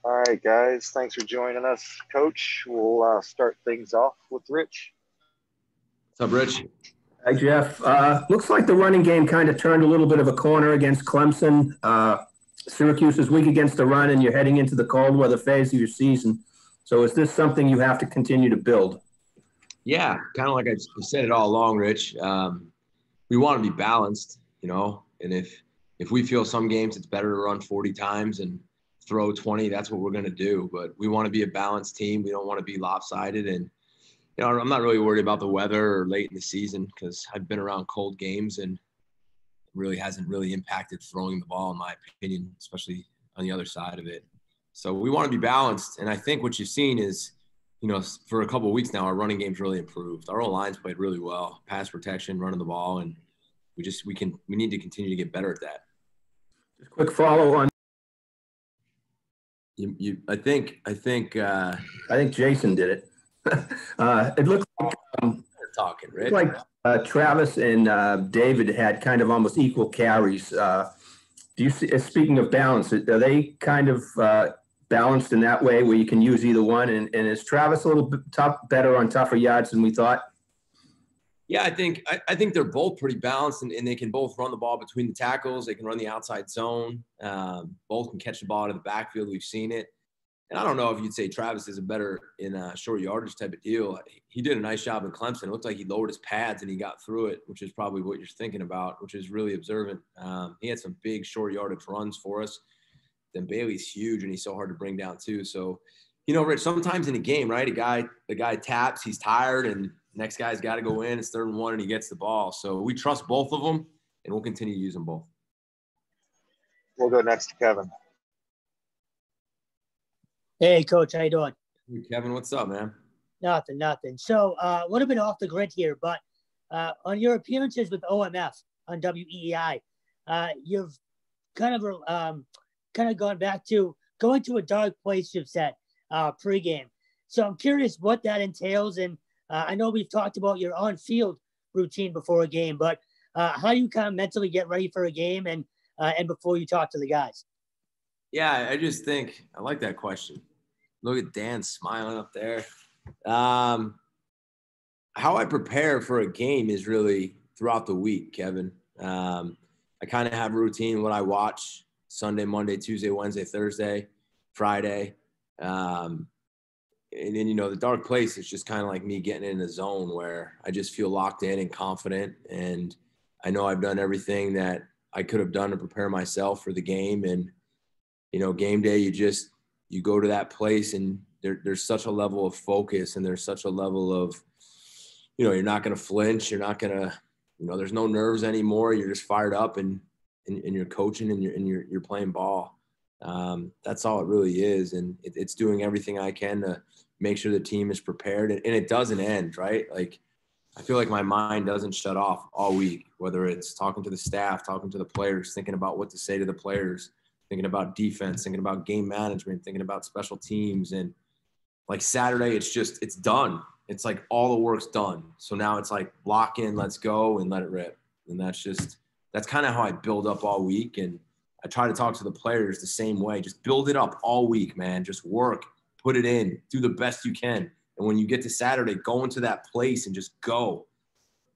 All right, guys. Thanks for joining us, Coach. We'll start things off with Rich. What's up, Rich? Hi, Jeff. Looks like the running game kind of turned a little bit of a corner against Clemson. Syracuse is weak against the run, and you're heading into the cold weather phase of your season. So is this something you have to continue to build? Yeah, kind of like I said it all along, Rich. We want to be balanced, and if we feel some games it's better to run 40 times and throw 20, that's what we're going to do. But we want to be a balanced team. We don't want to be lopsided. And, I'm not really worried about the weather or late in the season because I've been around cold games and it really hasn't really impacted throwing the ball, in my opinion, especially on the other side of it. So we want to be balanced. And I think what you've seen is, for a couple of weeks now, our running game's really improved. Our O-line's played really well, pass protection, running the ball, and we need to continue to get better at that. Just quick follow on. I think Jason did it. It looks like talking, Rich. Travis and David had kind of almost equal carries. Do you see, speaking of balance, are they kind of balanced in that way where you can use either one? And is Travis a little bit better on tougher yards than we thought? Yeah, I think they're both pretty balanced, and they can both run the ball between the tackles. They can run the outside zone. Both can catch the ball out of the backfield. We've seen it. And I don't know if you'd say Travis is a better in a short yardage type of deal. He did a nice job in Clemson. It looked like he lowered his pads and he got through it, which is probably what you're thinking about, which is really observant. He had some big short yardage runs for us. Then Bailey's huge and he's so hard to bring down too. So, Rich, sometimes in a game, right, the guy taps, he's tired, and next guy's got to go in. It's 3rd and 1 and he gets the ball. So we trust both of them and we'll continue to use them both. We'll go next to Kevin. Hey, Coach, how you doing? Hey, Kevin, what's up, man? Nothing. So a little bit off the grid here, but on your appearances with OMF on WEEI, you've kind of gone back to going to a dark place, you've said, pregame. So I'm curious what that entails. And I know we've talked about your on-field routine before a game, but how do you kind of mentally get ready for a game and before you talk to the guys? Yeah, I just think I like that question. Look at Dan smiling up there. How I prepare for a game is really throughout the week, Kevin. I kind of have a routine, what I watch Sunday, Monday, Tuesday, Wednesday, Thursday, Friday. And then, the dark place is just kind of like me getting in a zone where I just feel locked in and confident. And I know I've done everything that I could have done to prepare myself for the game. And, game day, you go to that place and there's such a level of focus and there's such a level of, you're not going to flinch. You're not going to, there's no nerves anymore. You're just fired up and you're coaching and you're playing ball. That's all it really is. And it's doing everything I can to make sure the team is prepared. And it doesn't end, right? Like, I feel like my mind doesn't shut off all week, whether it's talking to the staff, talking to the players, thinking about what to say to the players, thinking about defense, thinking about game management, thinking about special teams. And like Saturday, it's done. It's like all the work's done. So now it's like lock in, let's go, and let it rip. And that's kind of how I build up all week. And I try to talk to the players the same way. Just build it up all week, man. Just work, put it in, do the best you can. And when you get to Saturday, go into that place and just go.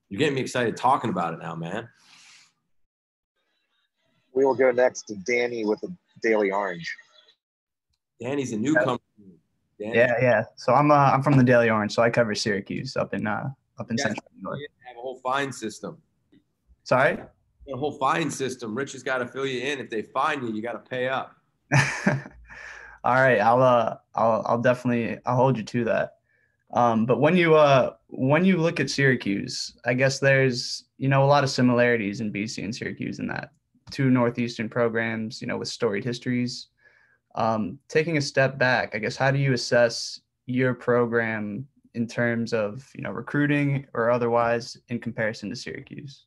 You're getting me excited talking about it now, man. We will go next to Danny with the Daily Orange. Danny's a newcomer. Danny. Yeah. So I'm from the Daily Orange, so I cover Syracuse up in Central New York. You have a whole fine system. Sorry? A whole fine system. Rich has got to fill you in. If they fine you, you got to pay up. All right, I'll definitely hold you to that. But when you look at Syracuse, I guess there's a lot of similarities in BC and Syracuse in that two Northeastern programs, with storied histories. Taking a step back, I guess, how do you assess your program in terms of recruiting or otherwise in comparison to Syracuse?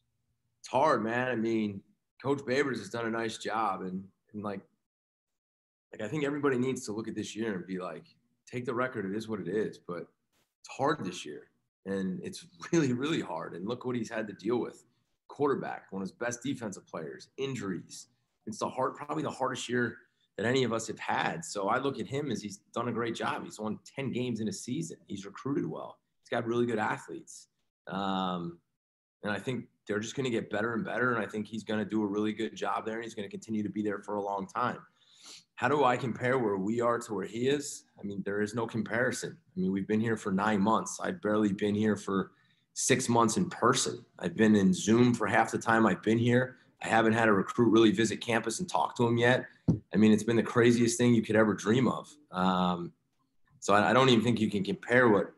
It's hard, man. I mean, Coach Babers has done a nice job, and like I think everybody needs to look at this year and be like, take the record. It is what it is, but it's hard this year, and it's really, really hard. And look what he's had to deal with. Quarterback, one of his best defensive players, injuries. It's probably the hardest year that any of us have had. So I look at him as he's done a great job. He's won 10 games in a season. He's recruited well. He's got really good athletes. And I think they're just going to get better and better. And I think he's going to do a really good job there. And he's going to continue to be there for a long time. How do I compare where we are to where he is? I mean, there is no comparison. I mean, we've been here for 9 months. I've barely been here for 6 months in person. I've been in Zoom for half the time I've been here. I haven't had a recruit really visit campus and talk to him yet. I mean, it's been the craziest thing you could ever dream of. So I don't even think you can compare what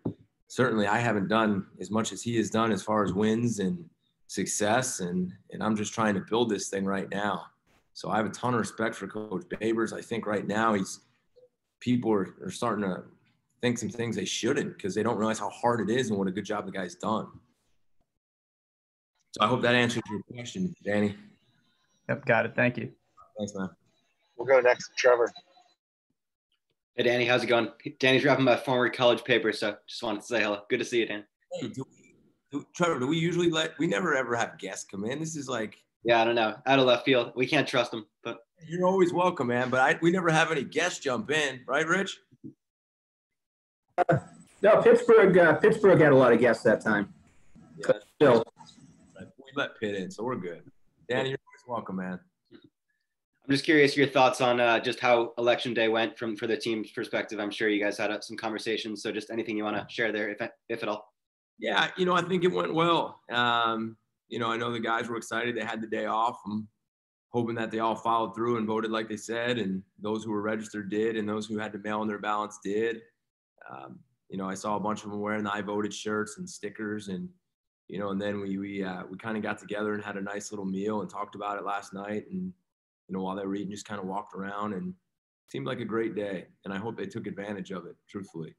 certainly I haven't done as much as he has done as far as wins and success. And I'm just trying to build this thing right now. So I have a ton of respect for Coach Babers. I think right now people are starting to think some things they shouldn't because they don't realize how hard it is and what a good job the guy's done. So I hope that answers your question, Danny. Yep, got it. Thank you. Thanks, man. We'll go next to Trevor. Hey, Danny, how's it going? Danny's wrapping my former college paper, so just wanted to say hello. Good to see you, Dan. Hey, Trevor, do we usually we never ever have guests come in? This is like. Yeah, I don't know. Out of left field. We can't trust them, but. You're always welcome, man. But we never have any guests jump in, right, Rich? No, Pittsburgh had a lot of guests that time. Yeah. Still. We let Pitt in, so we're good. Danny, you're always welcome, man. I'm just curious your thoughts on just how election day went for the team's perspective. I'm sure you guys had some conversations, so just anything you want to share there, if at all. Yeah, I think it went well. I know the guys were excited. They had the day off. I'm hoping that they all followed through and voted like they said, and those who were registered did, and those who had to mail in their ballots did. I saw a bunch of them wearing the I voted shirts and stickers, and then we kind of got together and had a nice little meal and talked about it last night. And while they were eating, just kind of walked around, and it seemed like a great day. And I hope they took advantage of it, truthfully.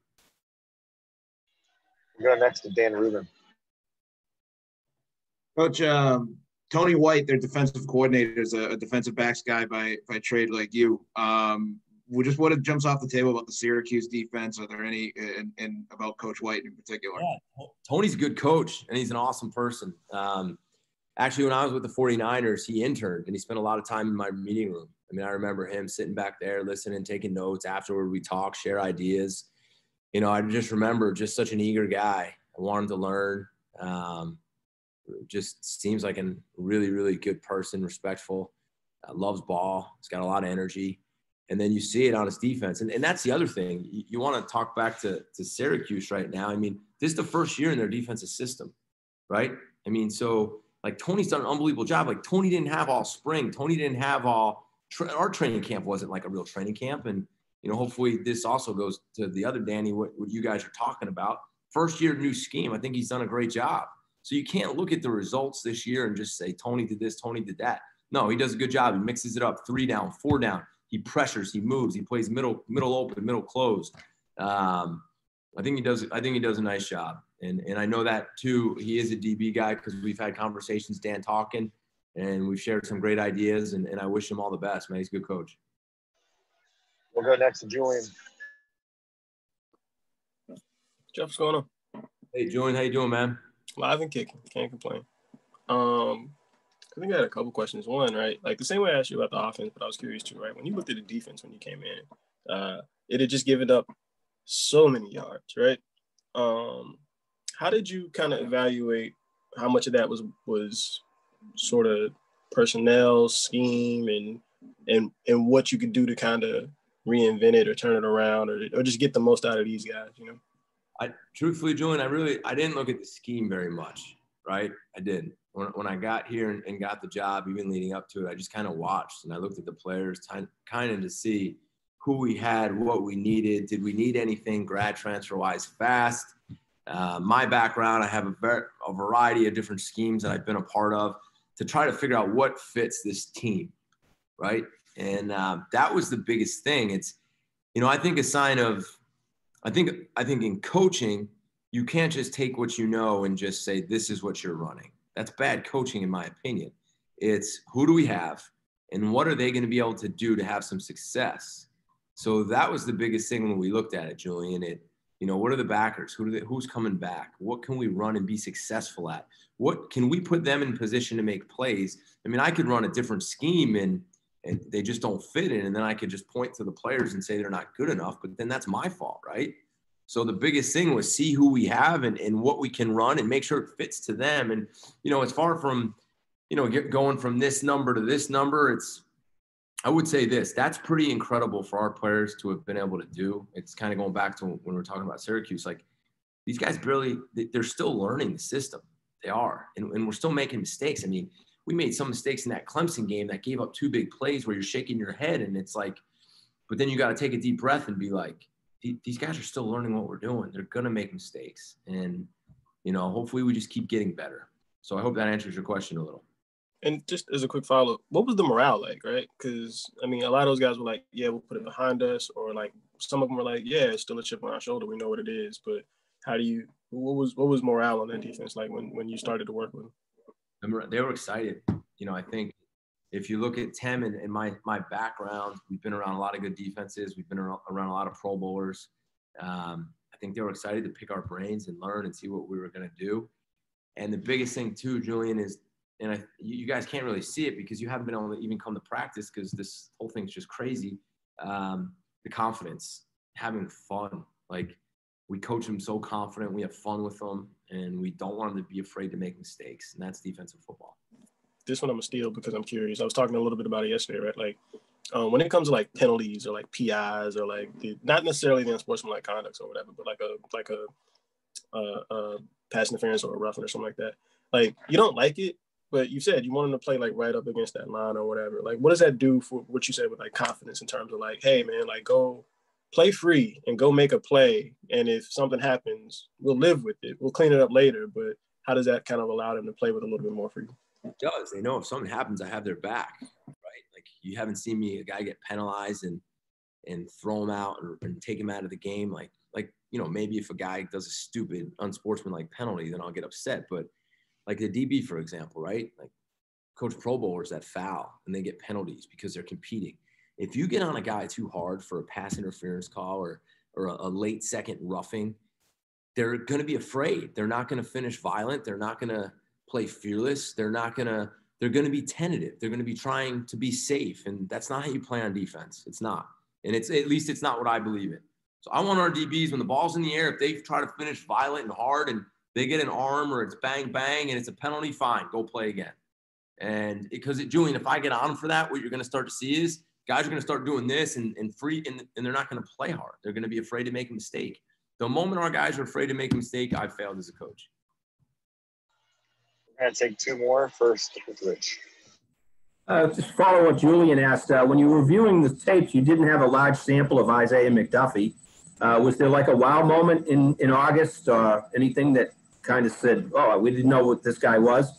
We'll go next to Dan Rubin. Coach, Tony White, their defensive coordinator, is a defensive backs guy by trade like you. What jumps off the table about the Syracuse defense? Are there any and about Coach White in particular? Yeah, Tony's a good coach, and he's an awesome person. Actually, when I was with the 49ers, he interned, and he spent a lot of time in my meeting room. I mean, I remember him sitting back there, listening, taking notes. Afterward, we talk, share ideas. I just remember just such an eager guy. I wanted to learn. Just seems like a really, really good person, respectful, loves ball. He's got a lot of energy. And then you see it on his defense. And that's the other thing. You want to talk back to Syracuse right now. I mean, this is the first year in their defensive system, right? I mean, so like Tony's done an unbelievable job. Like Tony didn't have all spring. Tony didn't have all our training camp wasn't like a real training camp. And, hopefully this also goes to the other Danny, what you guys are talking about. First year, new scheme. I think he's done a great job. So you can't look at the results this year and just say, Tony did this, Tony did that. No, he does a good job. He mixes it up, 3 down, 4 down. He pressures, he moves, he plays middle open, middle closed. I think he does a nice job. And I know that too, he is a DB guy because we've had conversations, Dan talking, and we've shared some great ideas, and I wish him all the best, man. He's a good coach. We'll go next to Julian. Jeff, what's going on? Hey, Julian, how you doing, man? Live and kicking. Can't complain. I think I had a couple questions. One, right? Like the same way I asked you about the offense, but I was curious too, right? When you looked at the defense when you came in, it had just given up so many yards, right? How did you kind of evaluate how much of that was sort of personnel, scheme, and what you could do to kind of reinvent it or turn it around or just get the most out of these guys, Truthfully, Julian, I didn't look at the scheme very much, right? I didn't. When I got here and got the job, even leading up to it, I just kind of watched and I looked at the players kind of to see who we had, what we needed. Did we need anything grad transfer-wise fast? My background, I have a variety of different schemes that I've been a part of to try to figure out what fits this team, right? And that was the biggest thing. It's, I think a sign of I think in coaching, you can't just take what you know and just say, this is what you're running. That's bad coaching, in my opinion. It's who do we have and what are they going to be able to do to have some success? So that was the biggest thing when we looked at it, Julian. What are the backers? Who's coming back? What can we run and be successful at? What can we put them in position to make plays? I mean, I could run a different scheme and and they just don't fit in. And then I could just point to the players and say they're not good enough, but then that's my fault, right? So the biggest thing was see who we have and what we can run and make sure it fits to them. And, it's far from, going from this number to this number. I would say that's pretty incredible for our players to have been able to do. It's kind of going back to when we're talking about Syracuse, like these guys they're still learning the system. They are. And we're still making mistakes. I mean, we made some mistakes in that Clemson game that gave up 2 big plays where you're shaking your head. And it's like, but then you got to take a deep breath and be like, these guys are still learning what we're doing. They're going to make mistakes. And, hopefully we just keep getting better. So I hope that answers your question a little. And just as a quick follow-up, what was the morale like, right? Because, I mean, a lot of those guys were like, yeah, we'll put it behind us. Or like some of them were like, yeah, it's still a chip on our shoulder. We know what it is. But what was morale on that defense like when you started to work with them? They were excited. I think if you look at Tim and my background, we've been around a lot of good defenses. We've been around a lot of Pro Bowlers. I think they were excited to pick our brains and learn and see what we were going to do. And the biggest thing too, Julian, is, and you guys can't really see it because you haven't been able to even come to practice because this whole thing's just crazy. The confidence, having fun. Like we coach them so confident. We have fun with them, and we don't want them to be afraid to make mistakes. And that's defensive football. This one I'm gonna steal because I'm curious. I was talking a little bit about it yesterday, right? Like when it comes to like penalties or like PIs or like not necessarily the unsportsmanlike conduct or whatever, but like a pass interference or a roughing or something like that. Like you don't like it, but you said you want them to play like right up against that line or whatever. Like what does that do for what you said with like confidence in terms of like, hey man, like go play free and go make a play. And if something happens, we'll live with it. We'll clean it up later. But how does that kind of allow them to play with a little bit more freedom? It does. They know if something happens, I have their back, right? Like you haven't seen a guy get penalized and throw him out and take him out of the game. Like maybe if a guy does a stupid unsportsmanlike penalty, then I'll get upset. But like the DB, for example, right? Like coach Pro Bowlers that foul and they get penalties because they're competing. If you get on a guy too hard for a pass interference call or a late second roughing, they're going to be afraid. They're not going to finish violent. They're not going to play fearless. They're going to be tentative. They're going to be trying to be safe. And that's not how you play on defense. It's not. And at least it's not what I believe in. So I want our DBs, when the ball's in the air, if they try to finish violent and hard and they get an arm or it's bang, bang, and it's a penalty, fine, go play again. And because Julian, if I get on them for that, what you're going to start to see is guys are going to start doing this and they're not going to play hard. They're going to be afraid to make a mistake. The moment our guys are afraid to make a mistake, I've failed as a coach. We're going to take 2 more. First with Rich. Just follow what Julian asked. When you were reviewing the tapes, you didn't have a large sample of Isaiah McDuffie. Was there like a wow moment in August or anything that kind of said, oh, we didn't know what this guy was?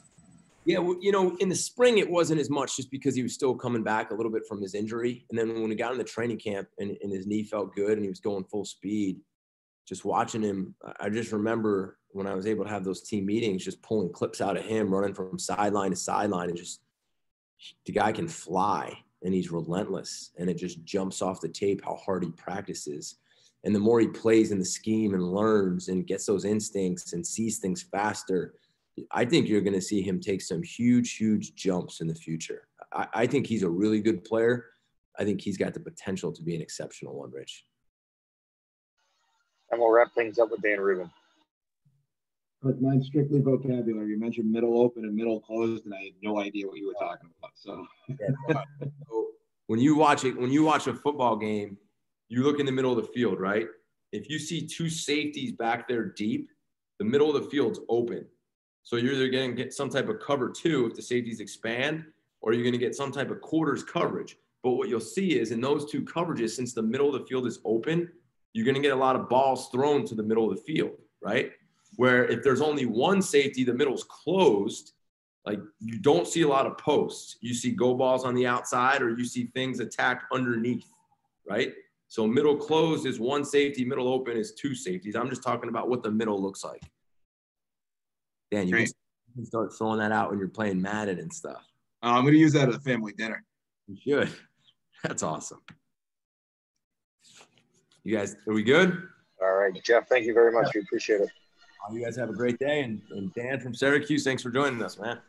Yeah, well, in the spring, it wasn't as much just because he was still coming back a little bit from his injury. And then when we got in the training camp and his knee felt good and he was going full speed, just watching him, I just remember when I was able to have those team meetings, just pulling clips out of him, running from sideline to sideline, and just the guy can fly and he's relentless. And it just jumps off the tape how hard he practices. And the more he plays in the scheme and learns and gets those instincts and sees things faster, I think you're going to see him take some huge, huge jumps in the future. I think he's a really good player. I think he's got the potential to be an exceptional one, Rich. And we'll wrap things up with Dan Rubin. But mine's strictly vocabulary. You mentioned middle open and middle closed, and I had no idea what you were talking about. So when you watch a football game, you look in the middle of the field, right? If you see 2 safeties back there deep, the middle of the field's open. So you're either going to get some type of cover 2 if the safeties expand, or you're going to get some type of quarters coverage. But what you'll see is in those 2 coverages, since the middle of the field is open, you're going to get a lot of balls thrown to the middle of the field, right? Where if there's only 1 safety, the middle's closed, like you don't see a lot of posts. You see go balls on the outside or you see things attacked underneath, right? So middle closed is 1 safety, middle open is 2 safeties. I'm just talking about what the middle looks like. Dan, you can start throwing that out when you're playing Madden and stuff. I'm going to use that at a family dinner. You should. That's awesome. You guys, are we good? All right, Jeff, thank you very much. We appreciate it. You guys have a great day. And Dan from Syracuse, thanks for joining us, man.